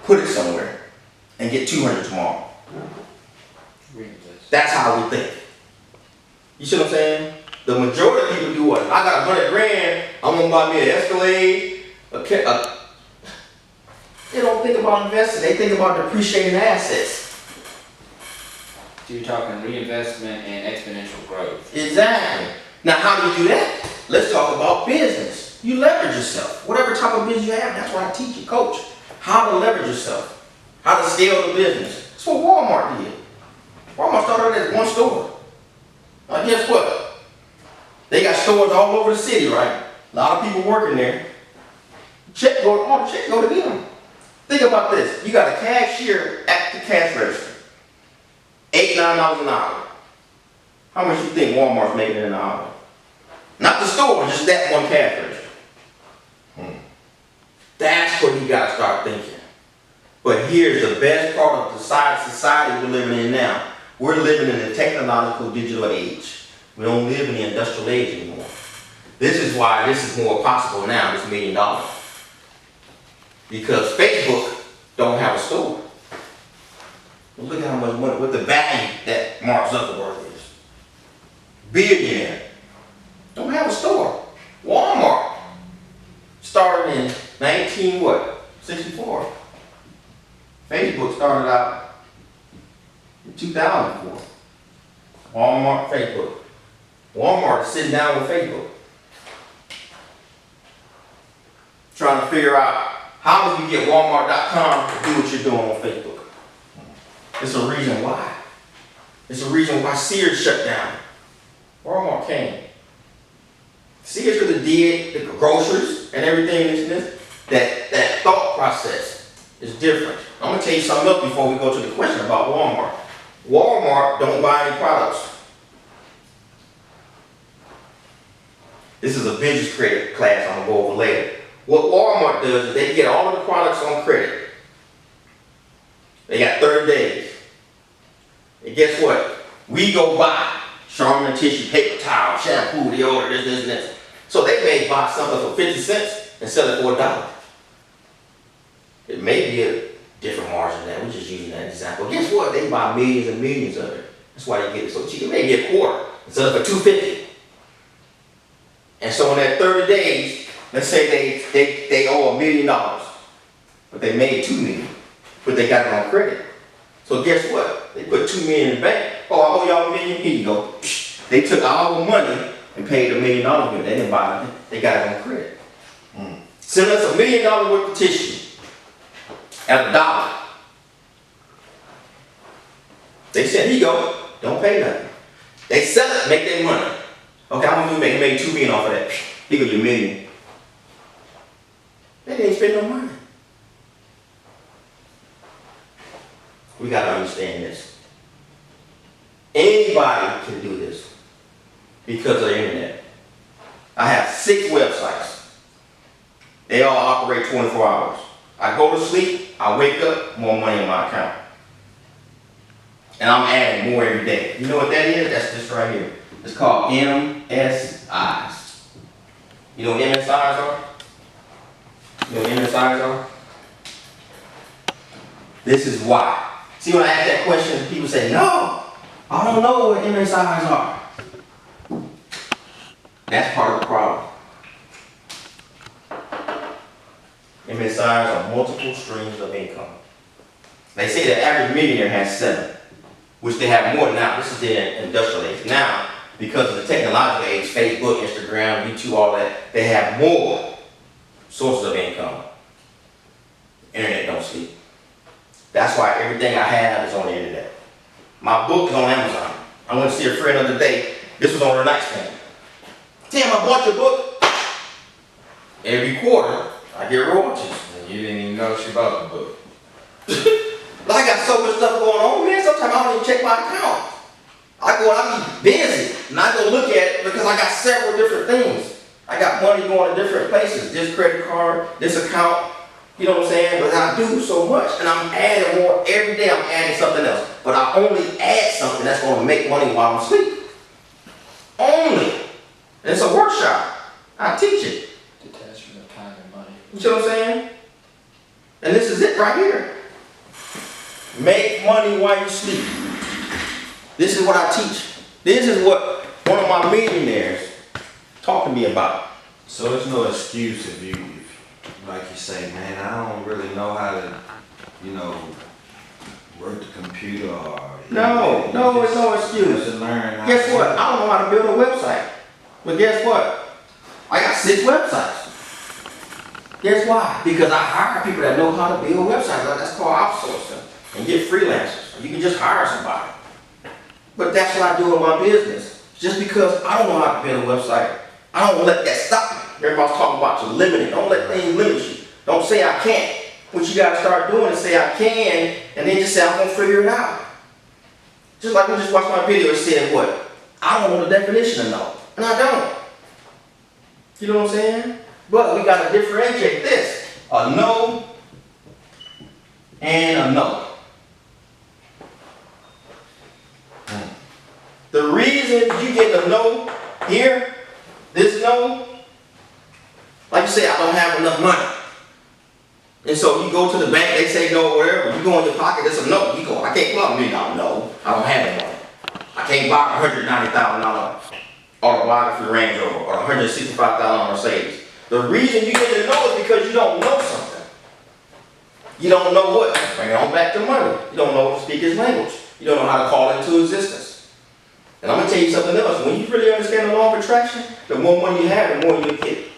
put it somewhere, and get 200 tomorrow. That's how we think. You see what I'm saying? The majority of people do what? I got 100 grand, I'm gonna buy me an Escalade, they don't think about investing, they think about depreciating assets. So you're talking reinvestment and exponential growth. Exactly. Now how do you do that? Let's talk about business. You leverage yourself. Whatever type of business you have, that's what I teach you, coach. How to leverage yourself. How to scale the business. That's what Walmart did. Walmart started as one store. Now guess what? They got stores all over the city, right? A lot of people working there. All the checks go to them. Think about this. You got a cashier at the cash register. $8, $9 an hour. How much you think Walmart's making in an hour? Not the store, just that one cash register. That's what you gotta start thinking. But here's the best part of the society we're living in now. We're living in the technological digital age. We don't live in the industrial age anymore. This is why this is more possible now, this $1 million. Because Facebook don't have a store. Look at how much money, what the value that Mark Zuckerberg is. Billionaire. Don't have a store. Walmart started in 1964. Facebook started out in 2004. Walmart, Facebook. Walmart is sitting down with Facebook, trying to figure out how do you get Walmart.com to do what you're doing on Facebook. It's a reason why. It's a reason why Sears shut down. Walmart came. Sears could have did the groceries and everything. That thought process is different. I'm gonna tell you something else before we go to the question about Walmart. Walmart don't buy any products. This is a business credit class I'm gonna go over later. What Walmart does is they get all of the products on credit. They got 30 days. And guess what? We go buy Charmin tissue, paper towel, shampoo, deodorant, this, and this. So they may buy something for 50 cents and sell it for $1. It may be a different margin than that. We're just using that example. Guess what? They buy millions and millions of it. That's why they get it so cheap. It may be a quarter and sell it for $2.50. And so in that 30 days, let's say they owe $1 million, but they made $2 million, but they got it on credit. So guess what? They put $2 million in the bank. Oh, I owe y'all $1 million. Here you go. They took all the money and paid $1 million with it. They didn't buy it. They got it on credit. Send us $1 million worth of tissue at $1. They said, here you go. Don't pay nothing. They sell it, make their money. Okay, how much you make? You made $2 million off of that. Here go your $1 million. They didn't spend no money. We got to understand this. Anybody can do this because of the internet. I have 6 websites. They all operate 24 hours. I go to sleep, I wake up, more money in my account. And I'm adding more every day. You know what that is? That's this right here. It's called MSIs. You know what MSIs are? You know what MSIs are? This is why. See, when I ask that question, people say, no, I don't know what MSIs are. That's part of the problem. MSIs are multiple streams of income. They say the average millionaire has 7, which they have more now. This is the industrial age. Now, because of the technological age, Facebook, Instagram, YouTube, all that, they have more sources of income. Internet don't sleep. That's why everything I have is on the internet. My book is on Amazon. I went to see a friend the other day. This was on her nightstand. Damn, I bought your book. Every quarter, I get royalties. And you didn't even know she bought the book. I got so much stuff going on, man. Sometimes I don't even check my account. I be busy, and I go look at it because I got several different things. I got money going to different places. This credit card, this account, you know what I'm saying? But I do so much, and I'm adding more. Every day I'm adding something else. But I only add something that's going to make money while I'm asleep. Only. And it's a workshop. I teach it. Detachment of time and money. You see what I'm saying? And this is it right here. Make money while you sleep. This is what I teach. This is what one of my millionaires talked to me about. So there's no excuse if you, like you say, man, I don't really know how to, you know, work the computer or. No, it's no excuse. To learn how Guess what? I don't know how to build a website. But guess what? I got 6 websites. Guess why? Because I hire people that know how to build websites. That's called outsourcing. And get freelancers. You can just hire somebody. But that's what I do in my business. Just because I don't know how to build a website, I don't let that stop me. Everybody's talking about you limiting. Don't let things limit you. Don't say I can't. What you gotta start doing is say I can, and then just say I'm gonna figure it out. Just like we just watched my video, it said what? I don't know the definition of no. And I don't. You know what I'm saying? But we gotta differentiate this. A no and a no. The reason you get a no here, this no, like you say, I don't have enough money. And so you go to the bank, they say no, wherever. You go in your pocket, it's a no. You go, I can't pull out $1 million. No, I don't have that money. I can't buy a $190,000 autobiography Range Rover or a $165,000 Mercedes. The reason you get a no is because you don't know something. You don't know what. Bring it on back to money. You don't know what to speak his language. You don't know how to call it into existence. And I'm going to tell you something else. When you really understand the law of attraction, the more money you have, the more you'll get.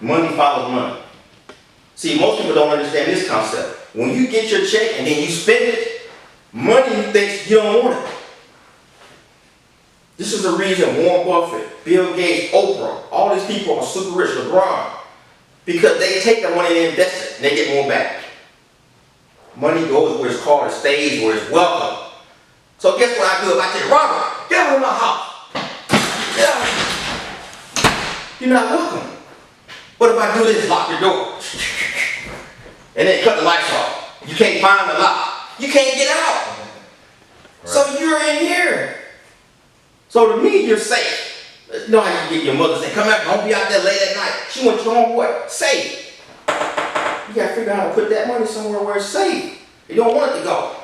Money follows money. See, most people don't understand this concept. When you get your check and then you spend it, money thinks you don't want it. This is the reason Warren Buffett, Bill Gates, Oprah, all these people are super rich, LeBron, because they take the money and invest it and they get more back. Money goes where it's called, it stays where it's welcome. So guess what I do if I take Robert, get out of my house. Yeah. You're not welcome. What if I do this, lock your door? And then cut the lights off. You can't find the lock. You can't get out. Right. So you're in here. So to me, you're safe. You know how you get your mother saying, come out, don't be out there late at night. She wants you home what? Safe. You gotta figure out how to put that money somewhere where it's safe. You don't want it to go.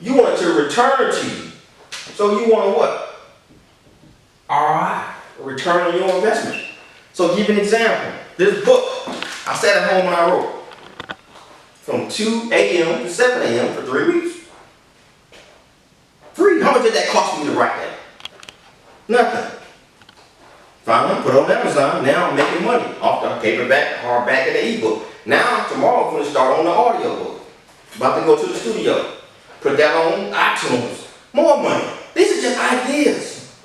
You want it to return to you. So you want what? ROI, a return on your investment. So give an example. This book, I sat at home and I wrote. From 2 a.m. to 7 a.m. for 3 weeks. Free. How much did that cost me to write that? Nothing. Finally, put it on Amazon. Now I'm making money off the paperback, hardback, and the ebook. Now, tomorrow I'm going to start on the audio book. About to go to the studio. Put that on iTunes. More money. These are just ideas.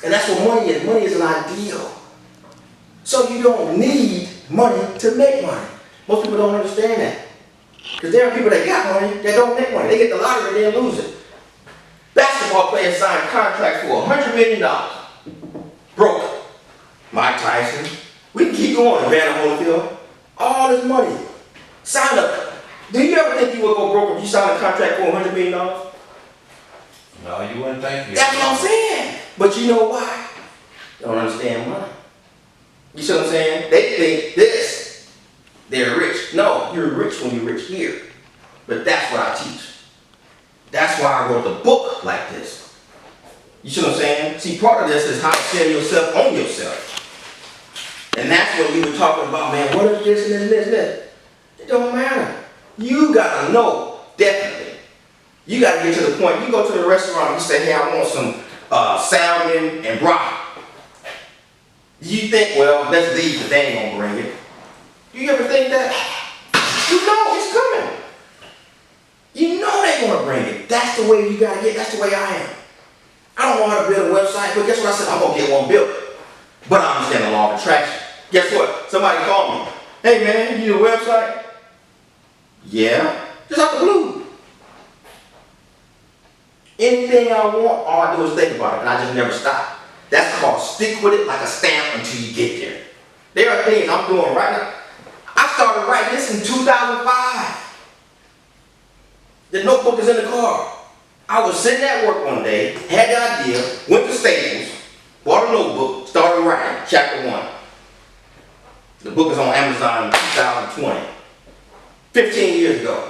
And that's what money is. Money is an ideal. So you don't need money to make money. Most people don't understand that. Because there are people that got money that don't make money. They get the lottery and then lose it. Basketball players sign contracts for $100 million. Broke. Mike Tyson. We can keep going. Evander Holyfield. All this money. Sign up. Do you ever think you would go broke if you signed a contract for $100 million? No, you wouldn't think you. That's what I'm saying. But you know why? They don't understand money. You see what I'm saying? They think this. They're rich. No, you're rich when you're rich here. But that's what I teach. That's why I wrote the book like this. You see what I'm saying? See, part of this is how to sell yourself on yourself. And that's what you were talking about, man. What if this and this and this? It don't matter. You gotta know, definitely. You gotta get to the point. You go to the restaurant and you say, hey, I want some salmon and broccoli. You think, well, let's leave because they ain't gonna bring it. You ever think that? You know it's coming. You know they're gonna bring it. That's the way you gotta get. That's the way I am. I don't know how to build a website, but guess what I said? I'm gonna get one built. But I understand the law of attraction. Guess what? Somebody called me. Hey man, you need a website? Yeah. Just out the blue. Anything I want, all I do is think about it, and I just never stop. That's called stick with it like a stamp until you get there. There are things I'm doing right now. I started writing this in 2005. The notebook is in the car. I was sitting at work one day, had the idea, went to Staples, bought a notebook, started writing chapter 1. The book is on Amazon in 2020. 15 years ago.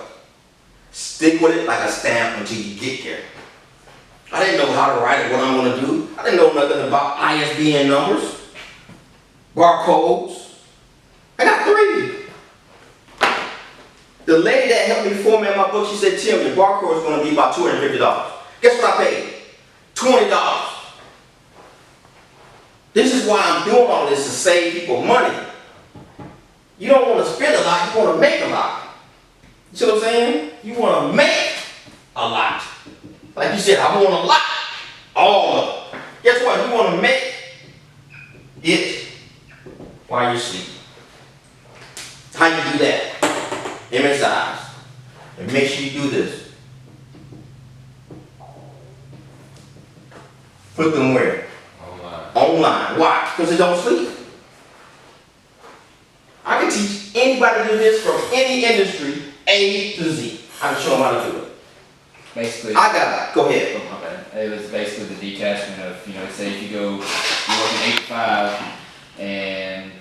Stick with it like a stamp until you get there. I didn't know how to write it, what I'm gonna do. I didn't know nothing about ISBN numbers, barcodes. I got 3. The lady that helped me format my book, she said, Tim, your barcode is gonna be about $250. Guess what I paid? $20. This is why I'm doing all this, to save people money. You don't want to spend a lot, you want to make a lot. You see what I'm saying? You want to make a lot. Like you said, I want a lot. All of it. Guess what? You want to make it while you sleep. How you do that? Image eyes. And make sure you do this. Put them where? Online. Why? Because they don't sleep. I can teach anybody to do this from any industry, A to Z. I can show them how to do it. Basically, I got it. Go ahead. oh, my bad. It was basically the detachment of, say if you're working 8 to 5, and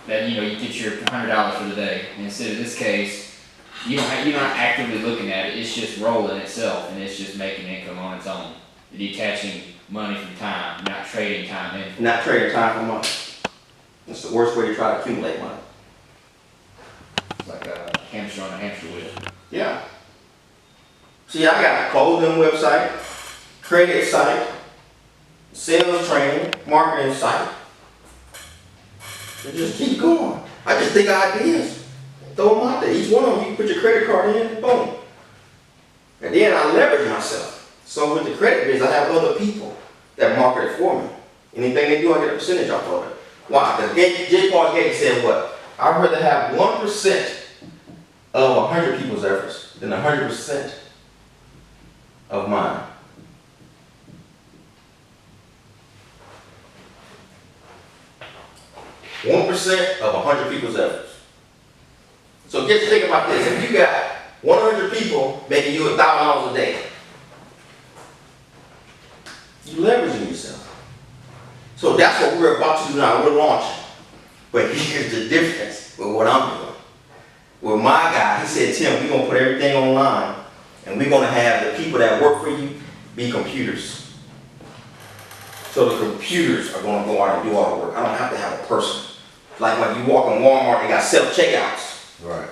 then, you get your $100 for the day. And instead of this case, you're not actively looking at it, it's just rolling itself, and it's just making income on its own. You're detaching money from time, not trading time in. Not trading time for money. That's the worst way to try to accumulate money. It's like a hamster on a hamster wheel. Yeah. See, I got a clothing website, credit site, sales training, marketing site. And just keep going. I just think of ideas. Throw them out there. Each one of them, you put your credit card in, boom. And then I leverage myself. So with the credit business, I have other people that market it for me. Anything they do, I get a percentage off of it. Why? Because J. Paul Getty said what? I'd rather have 1% of 100 people's efforts than 100% of mine. One percent of 100 people's efforts. So just think about this. If you got 100 people making you $1,000 a day, you leveraging yourself. So that's what we're about to do now. We're launching. But here's the difference with what I'm doing. With my guy, he said, Tim, we're going to put everything online, and we're going to have the people that work for you be computers. So the computers are going to go out and do all the work. I don't have to have a person. Like when you walk in Walmart, they got self-checkouts. Right.